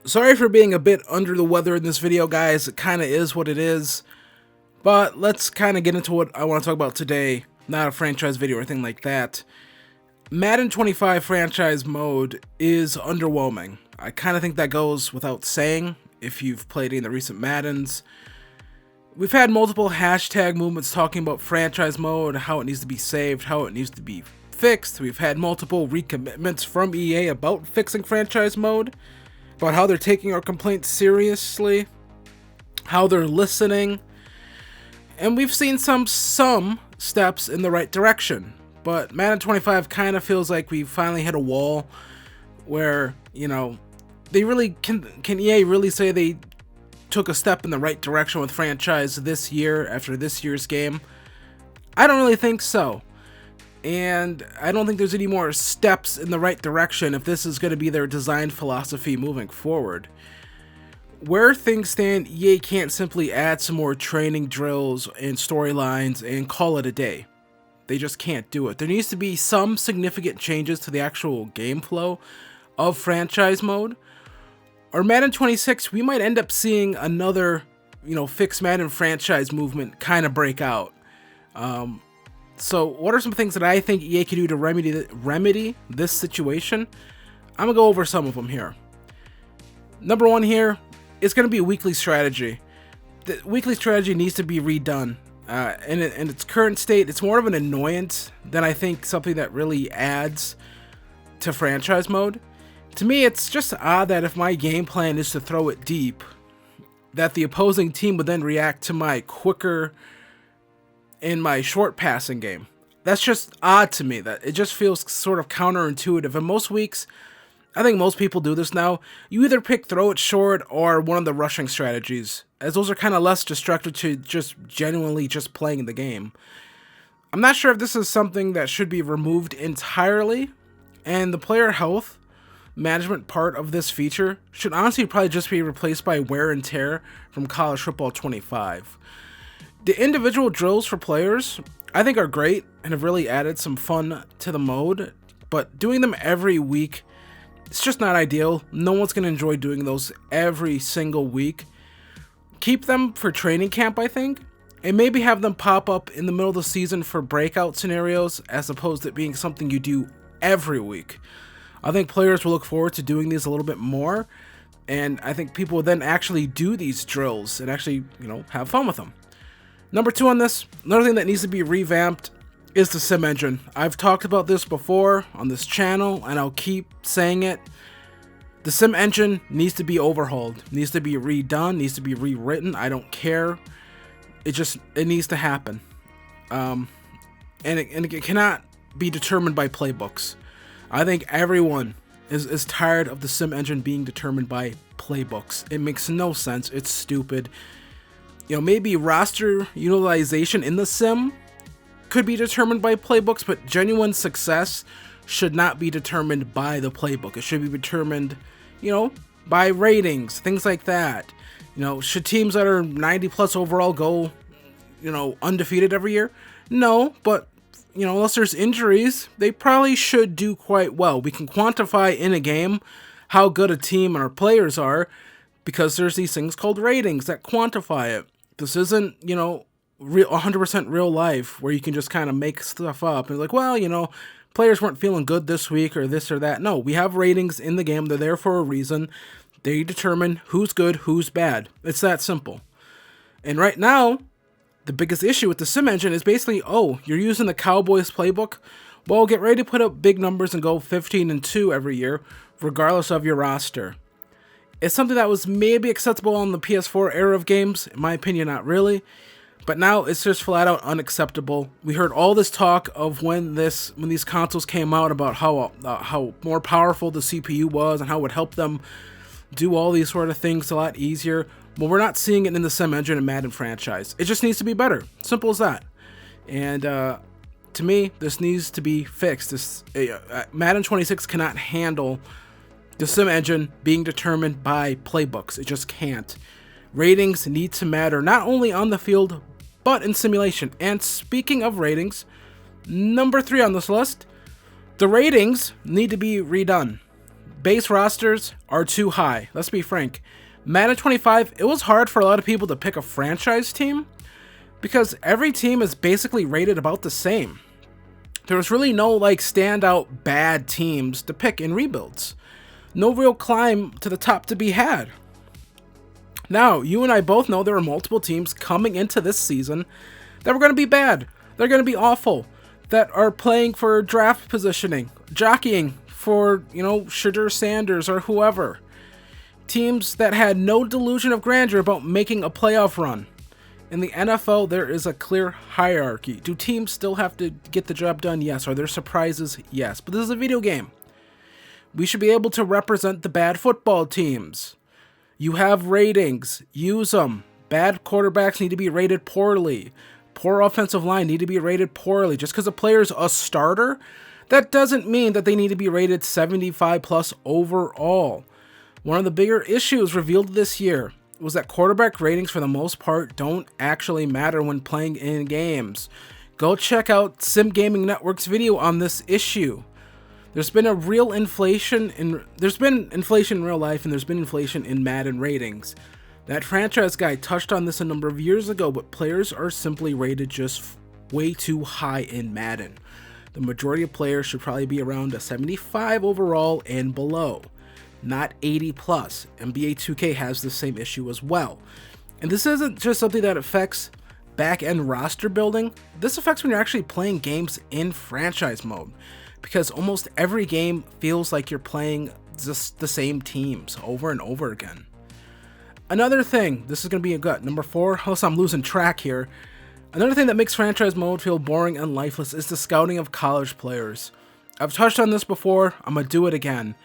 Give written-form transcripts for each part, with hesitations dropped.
Sorry for being a bit under the weather in this video, guys. It kind of is what it is. But let's kind of get into what I want to talk about today. Not a franchise video or anything like that. Madden 25 franchise mode is underwhelming. I kind of think that goes without saying if you've played any of the recent Maddens. We've had multiple hashtag movements talking about franchise mode, how it needs to be saved, how it needs to be fixed. We've had multiple recommitments from EA about fixing franchise mode, about how they're taking our complaints seriously, how they're listening, and we've seen some steps in the right direction. But Madden 25 kind of feels like we finally hit a wall where, they really can EA really say they took a step in the right direction with franchise this year after this year's game? I don't really think so. And I don't think there's any more steps in the right direction if this is going to be their design philosophy moving forward. Where things stand, EA can't simply add some more training drills and storylines and call it a day. They just can't do it. There needs to be some significant changes to the actual game flow of franchise mode. Or Madden 26, we might end up seeing another, fixed Madden franchise movement kind of break out. So what are some things that I think EA can do to remedy this situation? I'm going to go over some of them here. Number one here is going to be weekly strategy. The weekly strategy needs to be redone. In its current state, it's more of an annoyance than I think something that really adds to franchise mode. To me, it's just odd that if my game plan is to throw it deep, that the opposing team would then react to my quicker in my short passing game. That's just odd to me. That it just feels sort of counterintuitive. And most weeks, I think most people do this now. You either pick throw it short or one of the rushing strategies, as those are kind of less destructive to just genuinely just playing the game. I'm not sure if this is something that should be removed entirely, and the player health management part of this feature should honestly probably just be replaced by wear and tear from College Football 25. The individual drills for players, I think, are great and have really added some fun to the mode, but doing them every week, it's just not ideal. No one's going to enjoy doing those every single week. Keep them for training camp, I think, and maybe have them pop up in the middle of the season for breakout scenarios as opposed to it being something you do every week. I think players will look forward to doing these a little bit more, and I think people will then actually do these drills and actually, have fun with them. Number two on this, another thing that needs to be revamped is the sim engine. I've talked about this before on this channel, and I'll keep saying it. The sim engine needs to be overhauled, needs to be redone, needs to be rewritten. I don't care. It needs to happen. And it cannot be determined by playbooks. I think everyone is tired of the sim engine being determined by playbooks. It makes no sense. It's stupid. Maybe roster utilization in the sim could be determined by playbooks, but genuine success should not be determined by the playbook. It should be determined, by ratings, things like that. Should teams that are 90 plus overall go, undefeated every year? No, but unless there's injuries, they probably should do quite well. We can quantify in a game how good a team and our players are because there's these things called ratings that quantify it. This isn't, 100% real life where you can just kind of make stuff up and players weren't feeling good this week or this or that. No, we have ratings in the game. They're there for a reason. They determine who's good, who's bad. It's that simple. And right now, the biggest issue with the sim engine is basically, you're using the Cowboys playbook? Well, get ready to put up big numbers and go 15-2 every year, regardless of your roster. It's something that was maybe acceptable on the PS4 era of games, in my opinion, not really. But now it's just flat out unacceptable. We heard all this talk of when these consoles came out about how more powerful the CPU was and how it would help them do all these sort of things a lot easier. Well, we're not seeing it in the sim engine and Madden franchise. It just needs to be better. Simple as that. And to me, this needs to be fixed. Madden 26 cannot handle the sim engine being determined by playbooks. It just can't. Ratings need to matter not only on the field, but in simulation. And speaking of ratings, number 3 on this list, the ratings need to be redone. base rosters are too high. Let's be frank. Madden 25, it was hard for a lot of people to pick a franchise team because every team is basically rated about the same. There was really no like standout bad teams to pick in rebuilds. No real climb to the top to be had. Now, you and I both know there are multiple teams coming into this season that were going to be bad. They're going to be awful. That are playing for draft positioning, jockeying for, Shadur Sanders or whoever. Teams that had no delusion of grandeur about making a playoff run. In the NFL, there is a clear hierarchy. Do teams still have to get the job done? Yes. Are there surprises? Yes. But this is a video game. We should be able to represent the bad football teams. You have ratings. Use them. Bad quarterbacks need to be rated poorly. Poor offensive line need to be rated poorly. Just because a player's a starter, that doesn't mean that they need to be rated 75 plus overall. One of the bigger issues revealed this year was that quarterback ratings for the most part don't actually matter when playing in games. Go check out Sim Gaming Network's video on this issue. There's been inflation in real life, and there's been inflation in Madden ratings. That franchise guy touched on this a number of years ago, but players are simply rated just way too high in Madden. The majority of players should probably be around a 75 overall and below, not 80 plus. NBA 2K has the same issue as well. And this isn't just something that affects back-end roster building. This affects when you're actually playing games in franchise mode, because almost every game feels like you're playing just the same teams over and over again. Another thing, this is going to be a gut. Number 4, I'm losing track here. Another thing that makes franchise mode feel boring and lifeless is the scouting of college players. I've touched on this before, I'm going to do it again.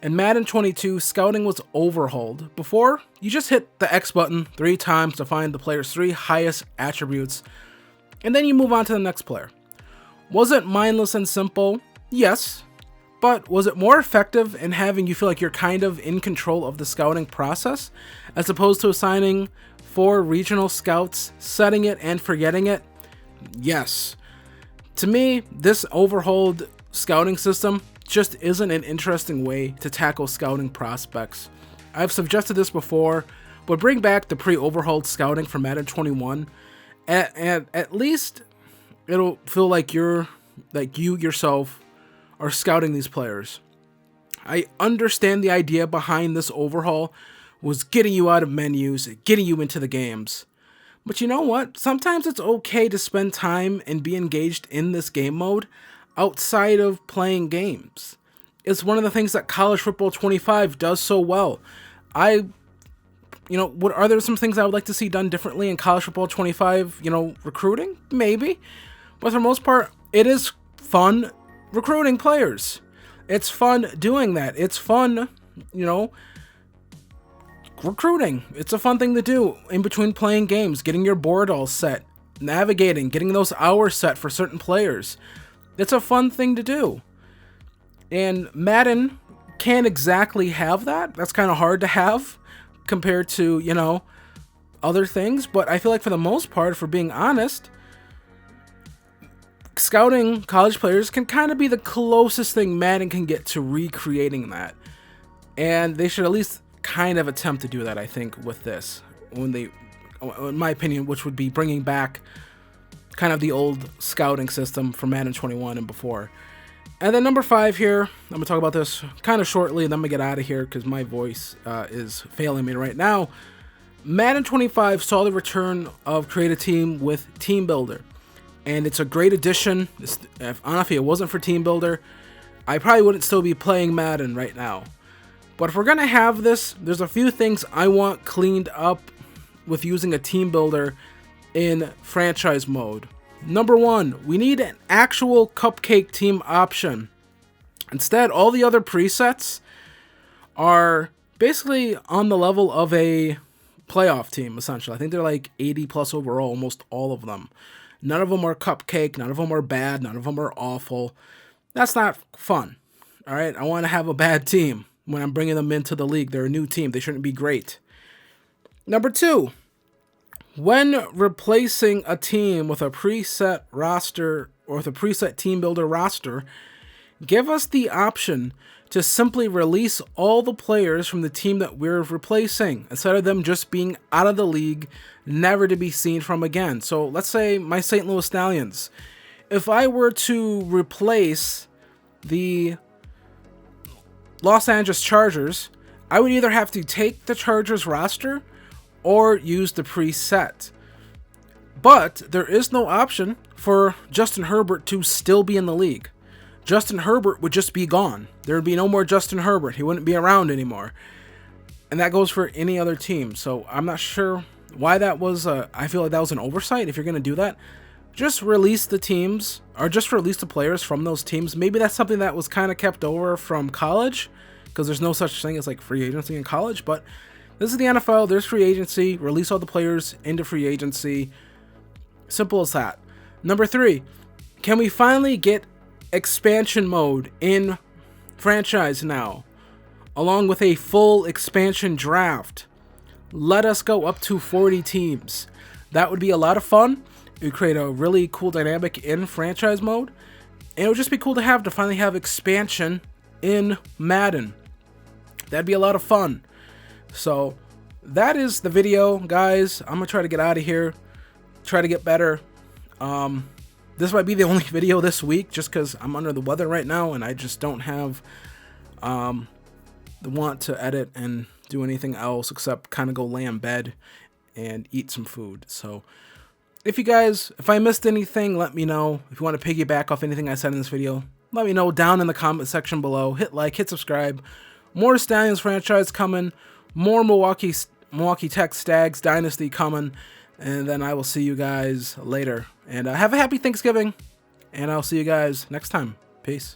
In Madden 22, scouting was overhauled. Before, you just hit the X button 3 times to find the player's 3 highest attributes, and then you move on to the next player. Was it mindless and simple? Yes. But was it more effective in having you feel like you're kind of in control of the scouting process, as opposed to assigning 4 regional scouts, setting it and forgetting it? Yes. To me, this overhauled scouting system just isn't an interesting way to tackle scouting prospects. I've suggested this before, but bring back the pre-overhauled scouting from Madden 21, and at least it'll feel like you yourself are scouting these players. I understand the idea behind this overhaul was getting you out of menus, getting you into the games. But you know what? Sometimes it's okay to spend time and be engaged in this game mode outside of playing games. It's one of the things that College Football 25 does so well. Are there some things I would like to see done differently in College Football 25, recruiting? Maybe. But for the most part, it is fun recruiting players. It's fun doing that. It's fun, recruiting. It's a fun thing to do in between playing games, getting your board all set, navigating, getting those hours set for certain players. It's a fun thing to do. And Madden can't exactly have that. That's kind of hard to have compared to, other things. But I feel like for the most part, for being honest, scouting college players can kind of be the closest thing Madden can get to recreating that. And they should at least kind of attempt to do that, I think, with this. In my opinion, which would be bringing back kind of the old scouting system from Madden 21 and before. And then number 5 here, I'm going to talk about this kind of shortly, and then I'm going to get out of here because my voice is failing me right now. Madden 25 saw the return of Create a Team with Team Builder. And it's a great addition. Honestly, if it wasn't for Team Builder, I probably wouldn't still be playing Madden right now. But if we're going to have this, there's a few things I want cleaned up with using a Team Builder in franchise mode. Number 1, we need an actual cupcake team option. Instead, all the other presets are basically on the level of a playoff team, essentially. I think they're like 80 plus overall, almost all of them. None of them are cupcake, none of them are bad, none of them are awful. That's not fun, all right? I want to have a bad team when I'm bringing them into the league. They're a new team. They shouldn't be great. Number 2, when replacing a team with a preset roster or with a preset team builder roster, give us the option to simply release all the players from the team that we're replacing, instead of them just being out of the league, never to be seen from again. So let's say my St. Louis Stallions. If I were to replace the Los Angeles Chargers, I would either have to take the Chargers roster or use the preset. But there is no option for Justin Herbert to still be in the league. Justin Herbert would just be gone. There would be no more Justin Herbert. He wouldn't be around anymore. And that goes for any other team. So I'm not sure why that was. I feel like that was an oversight. If you're going to do that, just release the teams, or just release the players from those teams. Maybe that's something that was kind of kept over from college, because there's no such thing as like free agency in college. But this is the NFL. There's free agency. Release all the players into free agency. Simple as that. Number 3, can we finally get expansion mode in franchise now, along with a full expansion draft? Let us go up to 40 teams. That would be a lot of fun. It would create a really cool dynamic in franchise mode, and it would just be cool to finally have expansion in Madden. That'd be a lot of fun. So that is the video, guys. I'm gonna try to get out of here, try to get better. This might be the only video this week, just because I'm under the weather right now and I just don't have the want to edit and do anything else except kind of go lay in bed and eat some food. So if I missed anything, let me know. If you want to piggyback off anything I said in this video, let me know down in the comment section below. Hit like, hit subscribe. More Stallions franchise coming. More Milwaukee Tech Stags Dynasty coming. And then I will see you guys later. And have a happy Thanksgiving. And I'll see you guys next time. Peace.